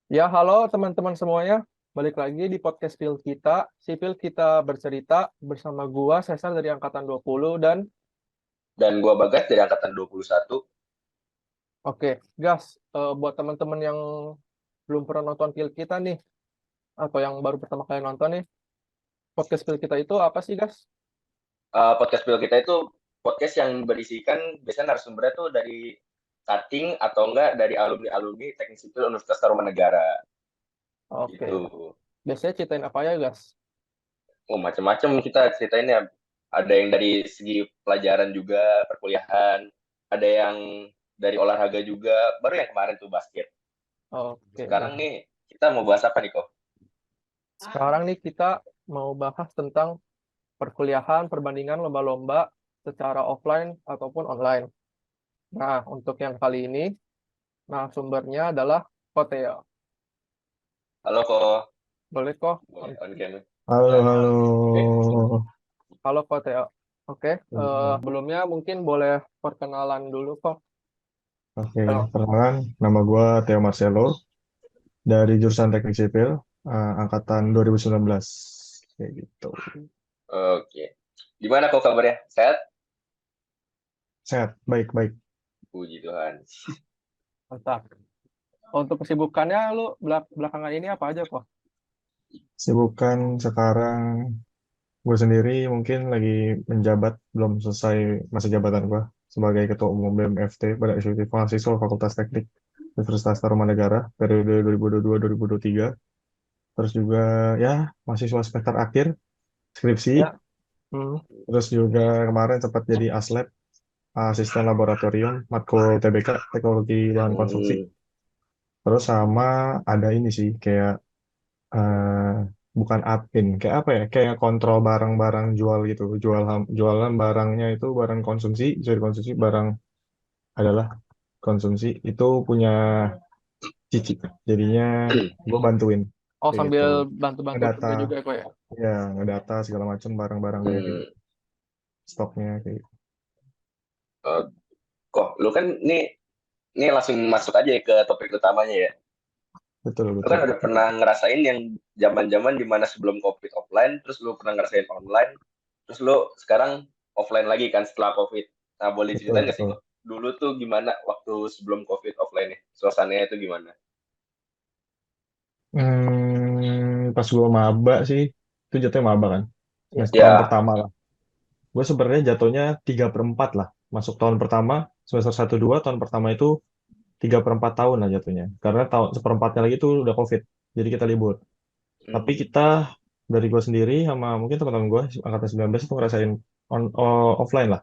Ya, halo teman-teman semuanya. Balik lagi di podcast Pil kita. Sipil kita bercerita bersama gua Cesar dari angkatan 20 dan Dan gua Bagas dari angkatan 21. oke, gas. Buat teman-teman yang belum pernah nonton Pil kita nih atau yang baru pertama kali nonton nih, podcast Pil kita itu apa sih, gas? Podcast Pil kita itu podcast yang berisikan biasanya narasumbernya tuh dari cutting atau enggak dari alumni-alumni Teknik Sipil Universitas Tarumanegara Oke. gitu. Biasanya ceritain apa ya, gas? Oh, macam-macam kita ceritainnya. Ada yang dari segi pelajaran juga, perkuliahan, ada yang dari olahraga juga, baru yang kemarin tuh basket. Oke. Sekarang Nah, nih kita mau bahas apa nih kok? sekarang nih kita mau bahas tentang perkuliahan, perbandingan lomba-lomba secara offline ataupun online. Nah, untuk yang kali ini, nah sumbernya adalah Kotel. Halo kok, Boleh kok. boleh on cam. Halo, halo. Oke. Halo kok Teo. Oke, sebelumnya mungkin boleh perkenalan dulu kok. Oke, Teo. perkenalkan, nama gue Theo Marcelo dari jurusan Teknik Sipil, angkatan 2019. Kayak gitu. Oke. Gimana kok kabarnya? Sehat? Sehat, baik-baik. Puji Tuhan. Mantap. Untuk kesibukannya lu belakangan ini apa aja kok? Sibukan sekarang, gue sendiri mungkin lagi menjabat, belum selesai masa jabatan gue sebagai Ketua Umum BMFT pada Eksekutif Mahasiswa Fakultas Teknik Universitas Tarumanegara periode 2022-2023. Terus juga ya mahasiswa semester akhir, skripsi. Ya. Hmm. Terus juga kemarin sempat jadi aslab, asisten laboratorium, matkul TBK, teknologi bahan konstruksi. Hmm. Terus sama ada ini sih, kayak eh, bukan admin, kayak apa ya? Kayak kontrol barang-barang jual gitu, jualan barangnya itu barang konsumsi, bisa dikonsumsi, barang adalah konsumsi itu punya Cici. Jadinya gue bantuin Oh, kayak sambil gitu, bantu-bantu ngedata, kerja juga kok ya? ya ngedata segala macam barang-barangnya kayak Hmm. gitu, stoknya kayak gitu. Eh, Kok lu kan nih langsung masuk aja ya ke topik utamanya ya. Betul Lu kan betul. udah pernah ngerasain yang zaman-zaman dimana sebelum COVID offline, terus lu pernah ngerasain online, terus lu sekarang offline lagi kan setelah COVID. Nah, boleh Betul ceritain nggak sih betul. kok dulu tuh gimana waktu sebelum COVID offline nya? Suasananya itu gimana? Pas gue maba sih, itu jatuhnya maba kan. Iya. Semester tahun Ya. pertama lah. Gue sebenarnya jatuhnya 3/4 lah. Masuk tahun pertama, semester 1-2, tahun pertama itu 3/4 tahun lah jatuhnya. Karena tahun seperempatnya lagi itu udah COVID. Jadi kita libur. Tapi Hmm. kita, dari gue sendiri sama mungkin teman-teman gue, angkatan 19 itu ngerasain offline lah.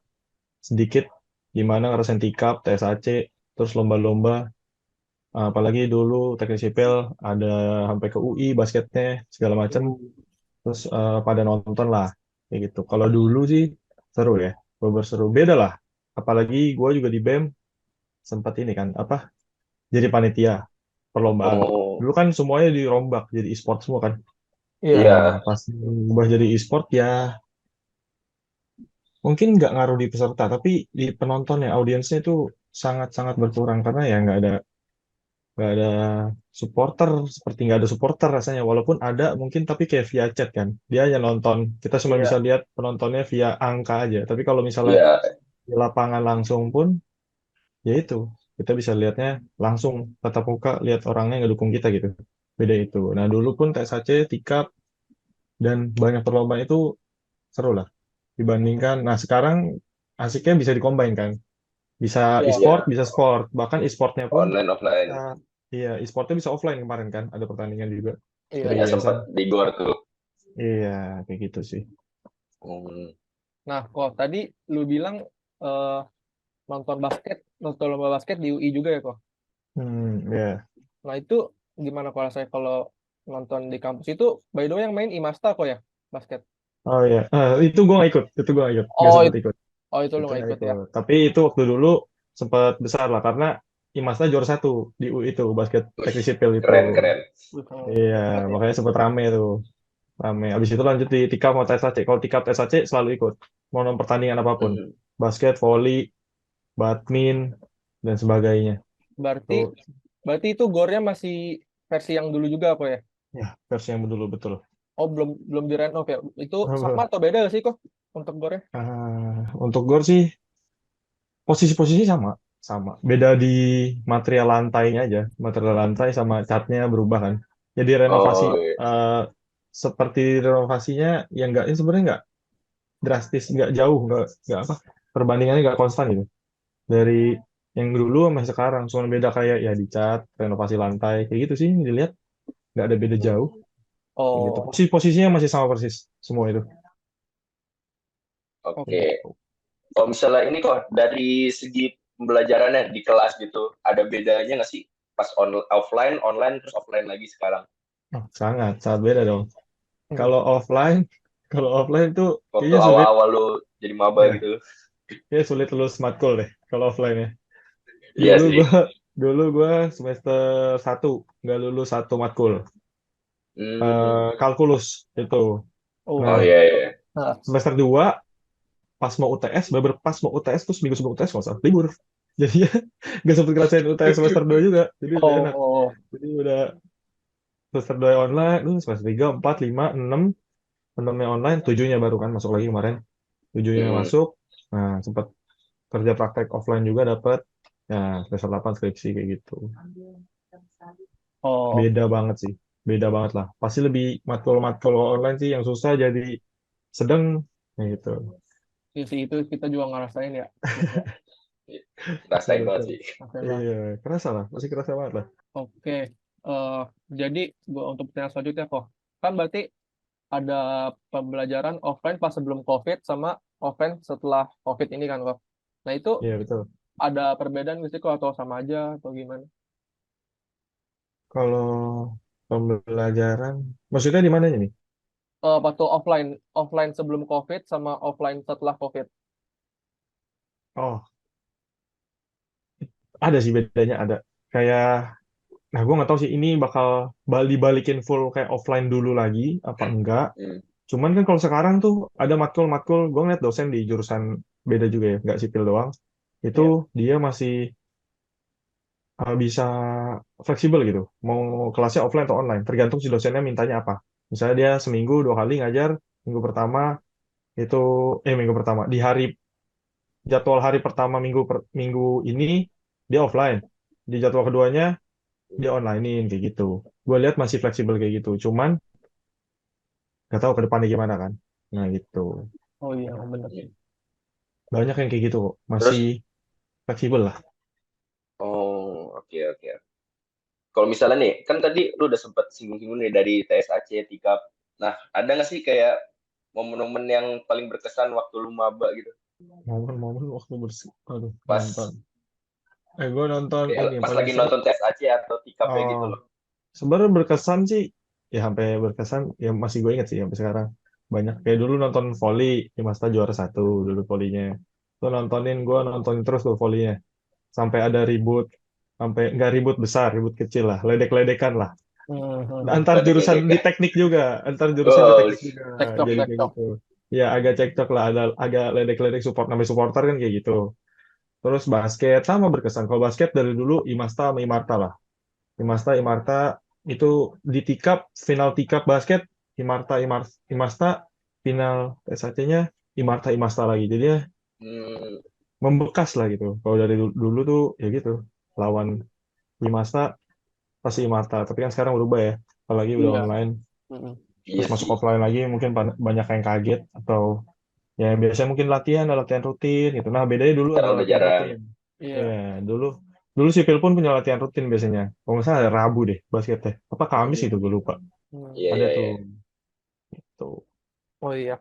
Sedikit, gimana ngerasain tikap, TSAC, terus lomba-lomba. Apalagi dulu teknik sipil ada sampai ke UI basketnya segala macam. Terus pada nonton lah kayak gitu. Kalau dulu sih seru ya, bener seru. Beda lah. Apalagi gue juga di BEM sempat ini kan apa jadi panitia perlombaan. Oh, Dulu kan semuanya dirombak jadi e-sport semua kan. Iya. Nah iya. pas gue jadi e-sport ya mungkin nggak ngaruh di peserta, tapi di penontonnya audiensnya itu sangat-sangat berkurang karena ya nggak ada supporter, seperti nggak ada supporter rasanya, walaupun ada mungkin tapi kayak via chat kan, dia hanya nonton, kita cuma bisa Iya. lihat penontonnya via angka aja, tapi kalau misalnya Iya. di lapangan langsung pun ya itu kita bisa lihatnya langsung tatap muka, lihat orangnya yang ngedukung kita gitu, beda itu. Nah dulu pun TSAC, tikap, dan banyak perlombaan itu seru lah dibandingkan. Nah sekarang asiknya bisa dikombin kan, bisa Iya. e-sport Iya. bisa sport, bahkan e-sportnya pun Online offline. Uh, iya, e-sportnya bisa offline kemarin kan, ada pertandingan juga Iya, dari Iya, iya. yayasan. sempat di gor tuh. Iya, kayak gitu sih. Hmm. Nah, kok tadi lu bilang eh, nonton lomba basket di UI juga ya kok? Ya. Nah, itu gimana kalau saya kalau nonton di kampus itu, by the way yang main Imasta kok ya, basket? Oh ya, itu gue gak ikut, nggak Oh, sempet ikut, itu lu itu nggak nggak ikut ya? ikut. Tapi itu waktu dulu sempat besar lah karena Imasnya juara satu di UI itu basket Wih, teknik sipil itu. keren keren. Iya, Hebat ya. makanya sempat rame tuh, rame. Abis itu lanjut di Tikam mau TSAC. Kalau Tikam TSAC selalu ikut, mau nonton pertandingan apapun, Hmm. basket, volley, badmin, dan sebagainya. Berarti Tuh, berarti itu gornya masih versi yang dulu juga apa ya? Ya, versi yang dulu betul. Oh, belum belum direnov ya. Itu sama atau beda gak sih kok untuk gore? Untuk Gor sih posisi-posisi sama, sama. Beda di material lantainya aja. Material lantai sama catnya berubah kan. Jadi renovasi Oh, iya. eh, seperti renovasinya yang enggak ini sebenarnya enggak drastis, enggak jauh, enggak apa perbandingannya enggak konstan gitu. Dari yang dulu sama sekarang, cuma beda kayak ya dicat, renovasi lantai kayak gitu sih dilihat nggak ada beda jauh kayak gitu. Oh, Posisinya masih sama persis semua itu. Kayak Oke. gitu. Kalau misalnya ini kok dari segi pembelajarannya di kelas gitu, ada bedanya nggak sih pas offline, online, terus offline lagi sekarang? Oh, sangat sangat beda dong. hmm. Kalau offline, kalau offline itu Waktu kayaknya sulit awal-awal lu jadi maba ya, gitu. kayaknya sulit lulus matkul deh kalau offline ya. Iya Dulu sih. gua dulu gua semester satu nggak lulus satu matkul. Hmm. Kalkulus itu. Oh Nah, Oh, iya, iya. nah. semester 2 pas mau UTS, beber pas mau UTS terus minggu sebelum UTS nggak usah libur. Jadi ya nggak sempet ngerasain UTS semester 2 juga. Jadi udah enak. Oh, Jadi udah semester 2 online, semester 3 4 5 6 6-nya online, 7-nya baru kan masuk lagi kemarin. 7-nya Hmm. masuk. Nah, sempat kerja praktek offline juga dapat. Ya, semester 8 skripsi kayak gitu. oh, Beda banget sih. Beda banget lah. Pasti lebih matkul-matkul online sih yang susah jadi sedang kayak gitu. itu kita juga ngerasain ya. Juga Betul, Rasain banget betul. sih. ngerasain banget. Iya, kerasa lah. Masih kerasa banget lah. Oke, eh, jadi gua untuk pertanyaan selanjutnya kok, kan berarti ada pembelajaran offline pas sebelum COVID sama offline setelah COVID ini kan kok. Nah itu Iya, betul. ada perbedaan nggak sih kok atau sama aja atau gimana? Kalau pembelajaran, maksudnya di mananya nih? Waktu offline, offline sebelum COVID sama offline setelah COVID. Oh, ada sih bedanya ada. Kayak, nah gue nggak tahu sih ini bakal dibalikin full kayak offline dulu lagi apa enggak. Hmm. Cuman kan kalau sekarang tuh ada matkul-matkul, gue ngeliat dosen di jurusan beda juga ya, nggak sipil doang. Itu Iya. dia masih bisa fleksibel gitu. Mau kelasnya offline atau online, tergantung si dosennya mintanya apa. Misalnya dia seminggu 2 kali ngajar, minggu pertama itu minggu pertama di hari jadwal hari pertama minggu ini dia offline, di jadwal keduanya dia onlinein kayak gitu. Gue lihat masih fleksibel kayak gitu. Cuman nggak tahu ke depannya gimana kan. Nah gitu. Oh iya, benar. Banyak yang kayak gitu kok. Masih Terus, fleksibel lah. oh oke, oke. Kalau misalnya nih, kan tadi lu udah sempet singgung-singgung nih dari TSAC, TIKAP. Nah, ada nggak sih kayak momen-momen yang paling berkesan waktu lu maba gitu? Momen-momen waktu bersih. Aduh, nonton. Pas Gue nonton kayak ini yang pas paling lagi seru. nonton TSAC atau TIKAP ya gitu Oh, loh. sebenarnya berkesan sih. Ya sampai berkesan. Ya masih gue inget sih sampai sekarang. Banyak. Kayak dulu nonton volley. Imasta juara satu dulu volleynya. Gue nontonin terus tuh volleynya. Sampai ada ribut. Sampai nggak ribut besar, ribut kecil lah. Ledek-ledekan lah. Antar jurusan Ledek-ledek. di teknik juga. Antar jurusan di Oh, teknik juga. Tektok, Jadi kayak tektok. gitu. Ya agak cekcok lah. Ada agak ledek-ledek support. Namanya supporter kan kayak gitu. Terus basket sama berkesan. Kalau basket dari dulu Imasta sama Imarta lah. Imarta itu di tikap final tikap basket Imasta final SAC-nya Imasta lagi. Jadi ya hmm, membekas lah gitu. Kalau dari dulu tuh ya gitu lawan Imasta pasti Imarta. Tapi kan sekarang berubah ya. Apalagi udah Iya. online. Mm-mm. iya Terus masuk sih. offline lagi mungkin banyak yang kaget atau ya biasanya mungkin ada latihan rutin gitu. Nah bedanya dulu ada Sekarang udah latihan jarang. rutin. Iya. Ya, dulu dulu sipil pun punya latihan rutin biasanya. Kalau nggak salah ada Rabu deh basketnya. Apa Kamis Hmm, itu gue lupa. Hmm. iya, Ada iya, tuh. iya. Tuh. Oh iya.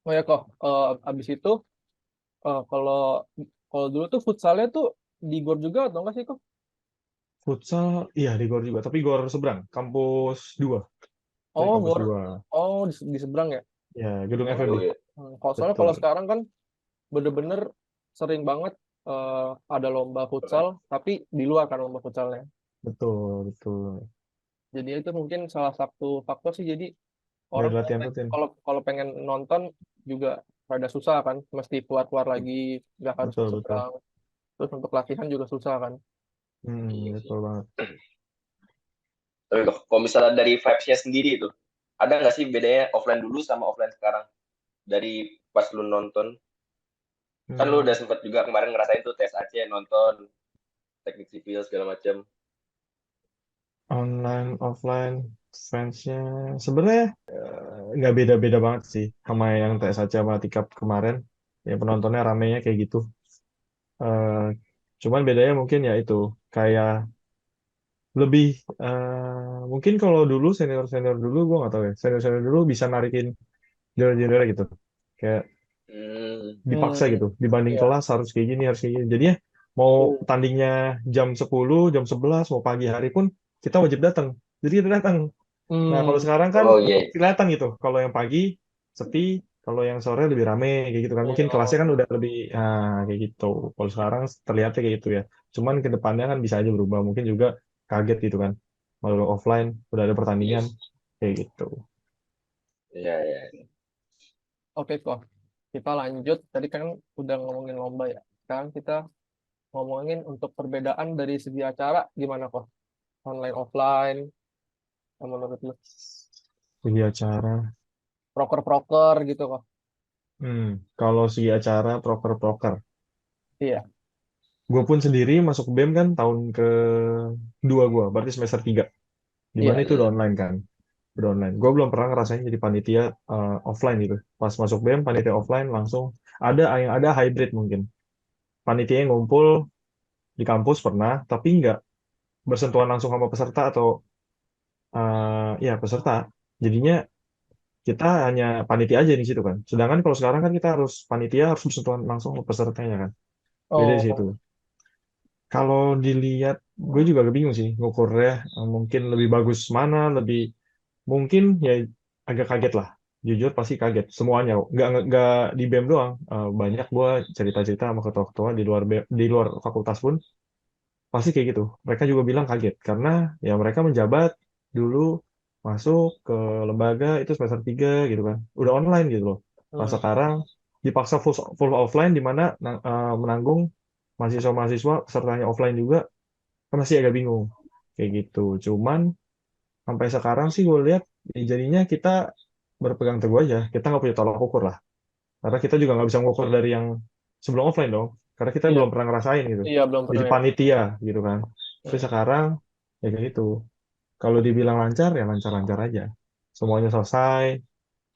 Oh ya kok. Abis itu kalau kalau dulu tuh futsalnya tuh di GOR juga atau enggak sih kok? Futsal, iya di GOR juga. Tapi GOR seberang, kampus 2. Dari Oh kampus GOR. 2. Oh di seberang ya. Ya, gedung Oh. FMB. Oh, iya. Kalau soalnya Betul. kalau sekarang kan bener-bener sering banget ada lomba futsal, tapi di luar kan lomba futsalnya. Betul, betul. Jadi itu mungkin salah satu faktor sih. Jadi Dari orang latihan rutin. kalau kalau pengen nonton juga rada susah kan, mesti keluar-keluar lagi, nggak harus ke Betul, betul. seberang. Terus untuk latihan juga susah kan. Hmm, Iya sih. betul banget. Tapi kalau misalnya dari vibes-nya sendiri itu, ada nggak sih bedanya offline dulu sama offline sekarang? Dari pas lu nonton, kan lu udah Hmm, sempet juga kemarin ngerasain tuh tes AC, nonton teknik sipil segala macam. online, offline, fansnya sebenarnya nggak beda-beda banget sih sama yang TSAC sama Tikap kemarin. Ya penontonnya ramenya kayak gitu. Eh, Cuman bedanya mungkin ya itu kayak lebih mungkin kalau dulu senior-senior dulu gue nggak tahu ya. Senior-senior dulu bisa narikin jurnal-jurnal gitu. Kayak Hmm, dipaksa Hmm, gitu dibanding iya. kelas harus kayak gini harus kayak gini jadinya mau Hmm. tandingnya jam 10 jam 11 mau pagi hari pun kita wajib datang jadi kita datang. Nah kalau Hmm. sekarang kan oh iya, kelihatan gitu kalau yang pagi sepi kalau yang sore lebih rame kayak gitu kan mungkin Iya. kelasnya kan udah lebih kayak gitu kalau sekarang terlihatnya kayak gitu ya cuman ke depannya kan bisa aja berubah mungkin juga kaget gitu kan kalau offline udah ada pertandingan yes, kayak gitu. iya iya. Oke kok. Kita lanjut. Tadi kan udah ngomongin lomba ya. Sekarang kita ngomongin untuk perbedaan dari segi acara gimana kok? Online offline, yang menurut lu? Jadi acara Proker-proker gitu kok. kalau segi acara proker-proker Iya. gue pun sendiri masuk BEM kan tahun ke dua gue, berarti semester 3. Di mana Iya. itu udah Hmm. online kan, udah online. Gue belum pernah ngerasain jadi panitia offline gitu. Pas masuk BEM panitia offline langsung ada hybrid mungkin. Panitia yang ngumpul di kampus pernah, tapi nggak bersentuhan langsung sama peserta atau ya peserta. Jadinya kita hanya panitia aja di situ kan. Sedangkan kalau sekarang kan kita harus panitia harus bersentuhan langsung sama pesertanya kan. Beda di situ. Oh. Kalau dilihat, gue juga bingung sih ngukurnya. Mungkin lebih bagus mana, lebih mungkin ya agak kaget lah. Jujur pasti kaget semuanya. Nggak di BEM doang. Banyak gue cerita-cerita sama ketua-ketua di luar di luar fakultas pun pasti kayak gitu. Mereka juga bilang kaget karena ya mereka menjabat dulu masuk ke lembaga itu semester 3 gitu kan. Udah online gitu loh. Pas Hmm. sekarang dipaksa full offline di mana menanggung mahasiswa-mahasiswa pesertanya offline juga kan masih agak bingung kayak gitu. Cuman sampai sekarang sih gue lihat ya jadinya kita berpegang teguh aja. Kita nggak punya tolak ukur lah. Karena kita juga nggak bisa mengukur dari yang sebelum offline dong. Karena kita Iya. belum pernah ngerasain gitu. Iya, belum Jadi pernah ya. panitia gitu kan. Tapi Hmm. sekarang ya kayak gitu. Kalau dibilang lancar ya lancar-lancar aja. Semuanya selesai.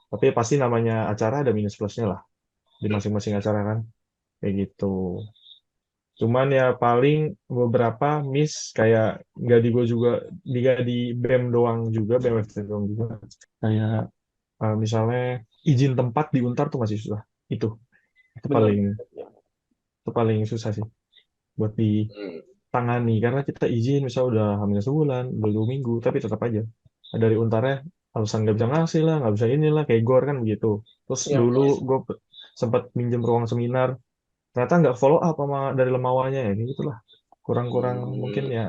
Tapi pasti namanya acara ada minus plusnya lah di masing-masing acara kan. Kayak gitu. Cuman ya paling beberapa miss kayak nggak di gue juga nggak di BEM doang juga BEM FT doang juga kayak misalnya izin tempat di Untar tuh masih susah itu itu Bener. paling itu paling susah sih buat Hmm. ditangani karena kita izin misal udah hamil sebulan udah 2 minggu tapi tetap aja dari Untarnya alasan nggak bisa ngasih lah nggak bisa inilah kayak GOR kan begitu terus Iya. dulu gue sempat minjem ruang seminar ternyata nggak follow up sama dari lemawanya ya kayak gitulah kurang-kurang mungkin Hmm. ya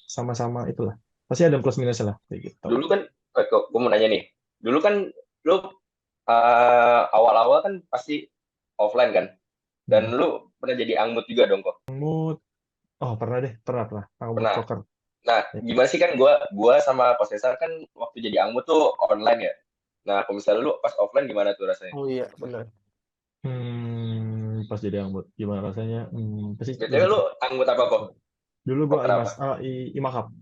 sama-sama itulah pasti ada plus minusnya lah kayak gitu. Dulu kan, gue mau nanya nih. Dulu kan lu awal-awal kan pasti offline kan, Hmm. dan lu pernah jadi angmut juga dong kok. Mood oh pernah deh pernah aku buat Pernah. poker. Nah, Ya. gimana sih kan gua sama Coach Cesar kan waktu jadi angmut tuh online ya. Nah, kalau misalnya lu pas offline gimana tuh rasanya? Oh iya, bener. Pas jadi anggot gimana rasanya pasti BTW lebih lu capek. angmut apa kok? Dulu gua Poker apa? Imakap di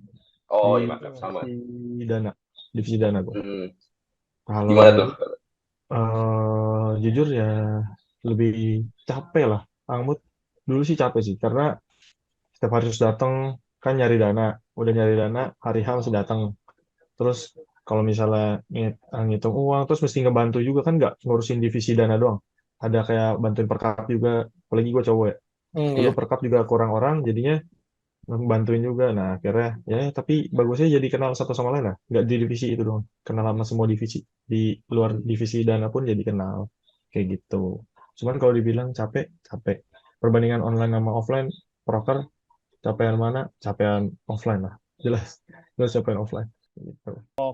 Oh, iya maaf sama. divisi dana divisi dana gua Hmm. kalau Gimana tuh? jujur ya lebih capek lah angmut dulu sih capek sih karena setiap hari harus datang kan nyari dana udah nyari dana hari H masih datang terus kalau misalnya ngitung uang terus mesti ngebantu juga kan nggak ngurusin divisi dana doang ada kayak bantuin perkap juga apalagi gue cowok ya Hmm, dulu iya. perkap juga kurang orang jadinya bantuin juga nah akhirnya ya tapi bagusnya jadi kenal satu sama lain lah nggak di divisi itu doang kenal sama semua divisi di luar divisi dana pun jadi kenal kayak gitu cuman kalau dibilang capek capek perbandingan online sama offline proker capean mana capean offline lah jelas jelas capean offline gitu.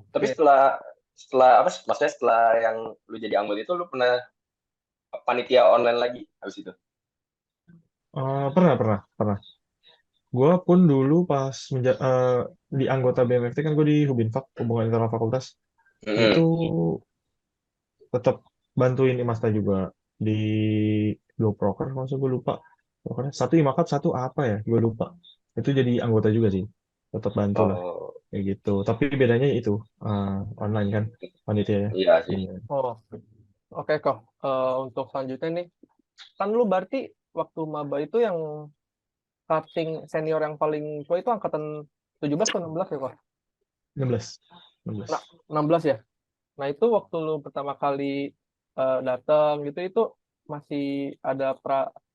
Tapi Oke. setelah setelah apa maksudnya setelah yang lu jadi angmut itu lu pernah panitia online lagi habis itu? Pernah, pernah, pernah. gue pun dulu pas di anggota BMFT kan gue di Hubinfak, hubungan internal fakultas. Nah, itu Mm-mm. tetap bantuin Imasta juga di dua proker, maksud gue lupa. Prokernya satu Imakap, satu apa ya? Gue lupa. Itu jadi anggota juga sih. Tetap bantu lah Oh, kayak gitu. Tapi bedanya itu online kan panitia ya. iya sih. Iya. Oh, oke kok. Untuk selanjutnya nih, kan lu berarti waktu maba itu yang cutting senior yang paling tua itu angkatan 17 atau 16 ya kok? 16. 16. Nah, 16 ya. Nah, itu waktu lu pertama kali datang gitu itu masih ada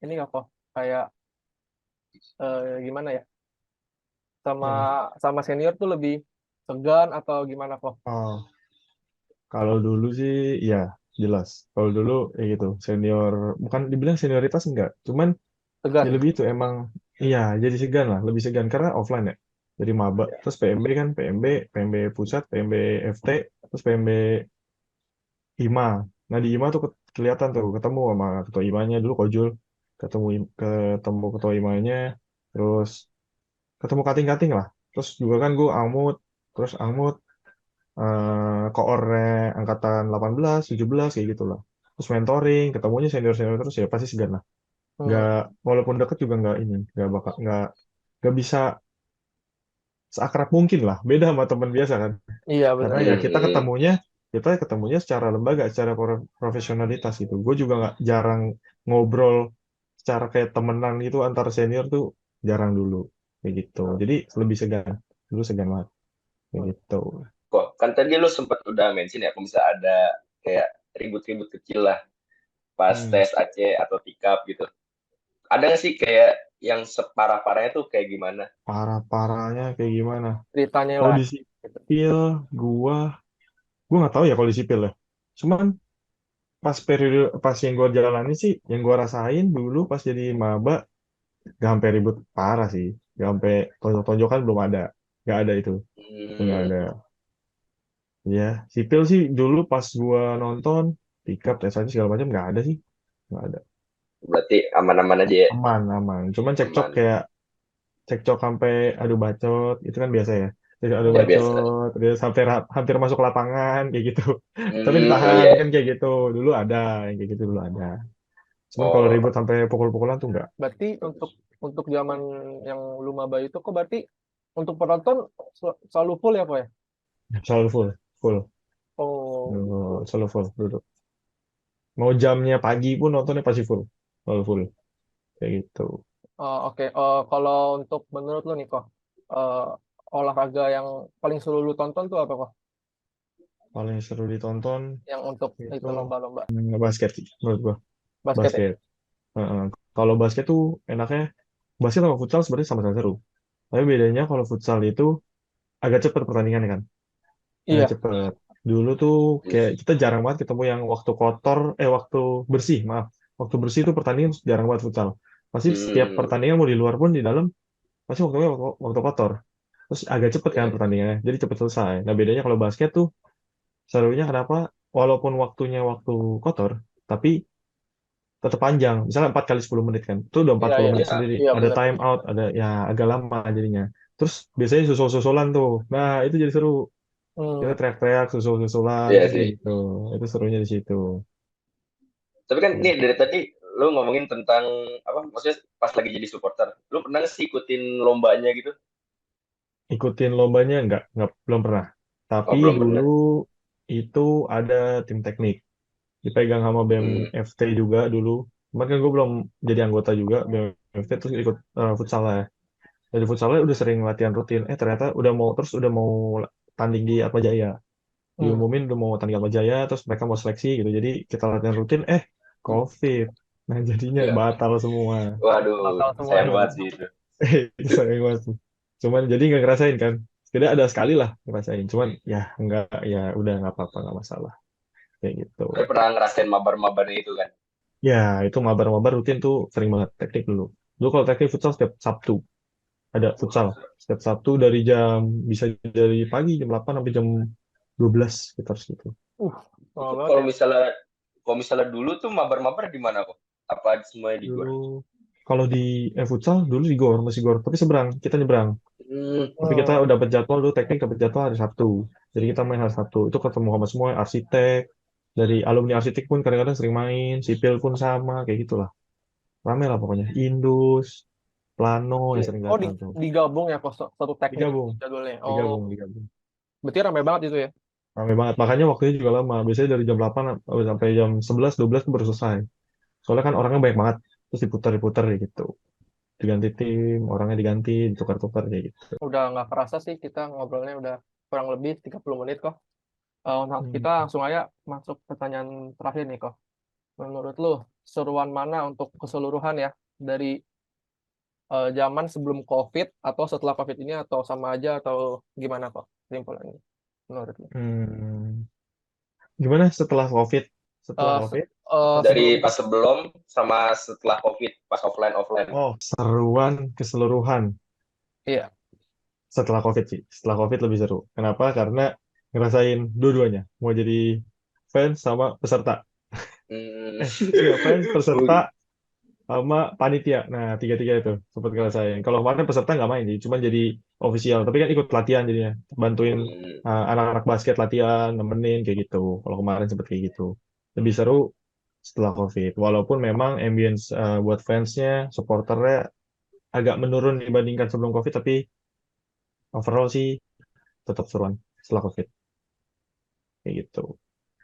ini nggak kok? Kayak gimana ya? Sama Gimana? sama senior tuh lebih segan atau gimana kok? Oh, kalau dulu sih ya jelas. Kalau dulu ya gitu, senior bukan dibilang senioritas enggak, cuman ya Segan. lebih itu emang iya jadi segan lah, lebih segan karena offline ya. Jadi maba, terus PMB kan, PMB pusat, PMB FT, terus PMB IMA. Nah di IMA tuh kelihatan tuh ketemu sama ketua IMA-nya dulu Kojul, ketemu ketua IMA-nya, terus ketemu kating-kating lah. Terus juga kan gue Angmut, terus Angmut koornya angkatan 18, 17 kayak gitu lah. Terus mentoring, ketemunya senior-senior terus ya pasti segan lah. Nggak, Hmm, walaupun deket juga nggak ini, nggak bisa seakrab mungkin lah. Beda sama teman biasa kan. iya Karena benar. ya Mm-mm. kita ketemunya secara lembaga, secara profesionalitas gitu. Gue juga nggak jarang ngobrol secara kayak temenan gitu antar senior tuh jarang dulu kayak gitu. Jadi lebih segan. Dulu segan banget kayak gitu. Kok kan tadi lu sempat udah mention ya, kalau bisa ada kayak ribut-ribut kecil lah pas Hmm. tes AC atau tikap gitu. Ada nggak sih kayak yang separah-parahnya tuh kayak gimana? Parah-parahnya kayak gimana? Ceritanya Kalau lah. di Gitu. sipil, gua gua nggak tahu ya kalau di sipil ya. Cuman pas yang gua jalani sih, yang gua rasain dulu pas jadi maba, gak sampai ribut parah sih. Gak sampai tonjok-tonjokan belum ada. Gak ada itu nggak ada. Hmm, Ya, sipil sih dulu pas gua nonton, pick up, tes aja segala macam nggak ada sih. Nggak ada. berarti aman-aman aja ya? Aman, aman. Cuman Aman. cekcok sampai adu bacot, itu kan biasa ya. Jadi adu Ya biasa. bacot, dia sampai hampir masuk lapangan, kayak gitu. Tapi Hmm, ditahan, iya. kan kayak gitu. Dulu ada, yang kayak gitu dulu ada. Cuman kalau Oh, ribut sampai pukul-pukulan tuh enggak. Berarti untuk zaman yang lu maba itu kok berarti untuk penonton selalu full ya kok ya? Selalu full, full. Oh, Selalu full, duduk. Mau jamnya pagi pun nontonnya pasti full. Selalu full, kayak gitu. oke. Kalau untuk menurut lu nih kok eh, olahraga yang paling seru lu tonton tuh apa kok? Paling seru ditonton Yang untuk itu itu lomba-lomba basket sih, menurut gua. basket ya? Basket. Heeh. Kalau basket tuh enaknya, basket sama futsal sebenarnya sama-sama seru. Tapi bedanya kalau futsal itu agak cepet pertandingannya kan. Agak Iya. cepet. Dulu tuh kayak kita jarang banget ketemu yang waktu bersih, maaf. Waktu bersih itu pertandingan jarang banget futsal. Pasti setiap hmm, pertandingan mau di luar pun di dalam, pasti waktu kotor. Terus agak cepet kan oke. pertandingannya, jadi cepet selesai. Nah bedanya kalau basket tuh, serunya kenapa? Walaupun waktunya waktu kotor, tapi tetap panjang. Misalnya 4 kali 10 menit kan. Itu udah Iya, 40 iya. menit Ya. sendiri. Iya Ada benar. time out, ada ya agak lama jadinya. Terus biasanya susul-susulan tuh. Nah, itu jadi seru. Kita Hmm, teriak-teriak, susul-susulan, Iya kan kayak sih. gitu. Itu serunya di situ. Tapi kan nih Gitu. dari tadi lu ngomongin tentang apa? Maksudnya pas lagi jadi supporter, lu pernah nggak sih ikutin lombanya gitu? Ikutin lombanya belum pernah. Oh, Tapi belum dulu pernah. itu ada tim teknik. Dipegang sama Hmm, BMFT juga dulu. Cuman kan gue belum jadi anggota juga BMFT, terus ikut futsal lah ya. Dari futsalnya udah sering latihan rutin. Ternyata udah mau tanding di Atma Jaya. hmm. Diumumin udah mau tanding Atma Jaya, terus mereka mau seleksi gitu. Jadi kita latihan rutin, COVID. Nah jadinya ya. batal semua. Waduh, Batal semua sayang ya. banget sih itu. Sayang banget sih. Cuman jadi nggak ngerasain kan. Tidak ada sekali lah ngerasain. Cuman ya nggak, ya udah nggak apa-apa, nggak masalah. Kayak gitu. Tapi pernah ngerasain mabar-mabarnya itu kan? Ya itu mabar-mabar rutin tuh sering banget teknik dulu. Dulu kalau teknik futsal setiap Sabtu ada futsal. Setiap Sabtu bisa dari pagi jam 8 sampai jam 12 sekitar situ. Lama Itu banget kalau ya. misalnya dulu tuh mabar-mabar di mana kok? Apa semuanya di gor? Dulu kalau di futsal dulu di GOR, masih GOR, tapi seberang, kita nyebrang. Hmm. Tapi kita Hmm. udah dapat jadwal dulu, teknik dapat jadwal hari Sabtu. Jadi kita main hari Sabtu. Itu ketemu sama semua arsitek, dari alumni arsitek pun kadang-kadang sering main, sipil pun sama, kayak gitulah. Rame lah pokoknya. Indus, Plano yang Oke. sering Oh, datang tuh. digabung ya kok satu teknik Digabung, jadwalnya. Oh, digabung, digabung. berarti ramai banget itu ya. Rame banget. Makanya waktunya juga lama. Biasanya dari jam 8 sampai jam 11, 12 itu baru selesai. Soalnya kan orangnya banyak banget. Terus diputar-diputar kayak gitu. Diganti tim, orangnya diganti, ditukar-tukar kayak gitu. Udah nggak kerasa sih kita ngobrolnya udah kurang lebih 30 menit kok. Nah, Hmm. kita langsung aja masuk pertanyaan terakhir nih kok. Menurut lu, seruan mana untuk keseluruhan ya dari zaman sebelum COVID atau setelah COVID ini atau sama aja atau gimana kok kesimpulannya menurut lu? Hmm. Gimana setelah COVID? Setelah Eh, se- COVID? Dari Sebelum pas sebelum sama setelah COVID, pas offline offline. Oh, seruan keseluruhan iya. setelah COVID sih. Setelah COVID lebih seru. Kenapa? Karena ngerasain dua-duanya. Mau jadi fans sama peserta. Hmm. Iya, fans, Oh, peserta, sama panitia. Nah, tiga-tiga itu sempat ngerasain. Kalau kemarin peserta nggak main, jadi cuma jadi official. Tapi kan ikut latihan jadinya. Bantuin hmm. anak-anak basket latihan, nemenin, kayak gitu. Kalau kemarin sempat kayak gitu. Lebih seru setelah COVID. Walaupun memang ambience buat fansnya, supporternya agak menurun dibandingkan sebelum COVID, tapi overall sih tetap seruan setelah COVID kayak gitu.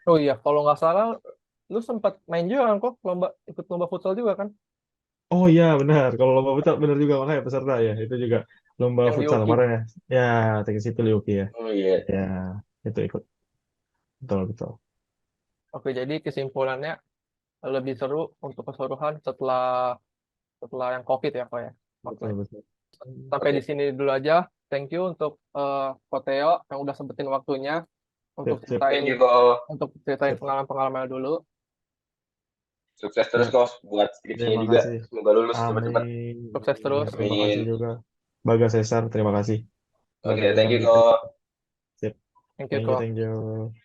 Oh iya, kalau nggak salah lu sempat main juga kan kok ikut lomba futsal juga kan Oh iya benar, kalau lomba futsal benar juga makanya peserta ya itu juga lomba yang di futsal UKI. kemarin ya. Ya, teknik sipil Yuki ya. Oh iya. Ya, itu ikut. Betul betul. Oke, jadi kesimpulannya lebih seru untuk keseluruhan setelah setelah yang COVID ya kok ya. Oke. Betul betul. Sampai di Oke. sini dulu aja. Thank you untuk Ko Teo yang udah sempetin waktunya untuk Sip sip Thank you kok. ceritain sip. pengalaman-pengalaman dulu. Sukses terus Siap. kok buat skripsinya Terima juga. kasih. Semoga lulus cepat-cepat. Amin. Sukses Amin. terus. Terima kasih Amin. juga. Baga Cesar, terima kasih. Udah Oke, thank dengerin you kita. kok. Sip. Thank you Thank you, kok. thank you.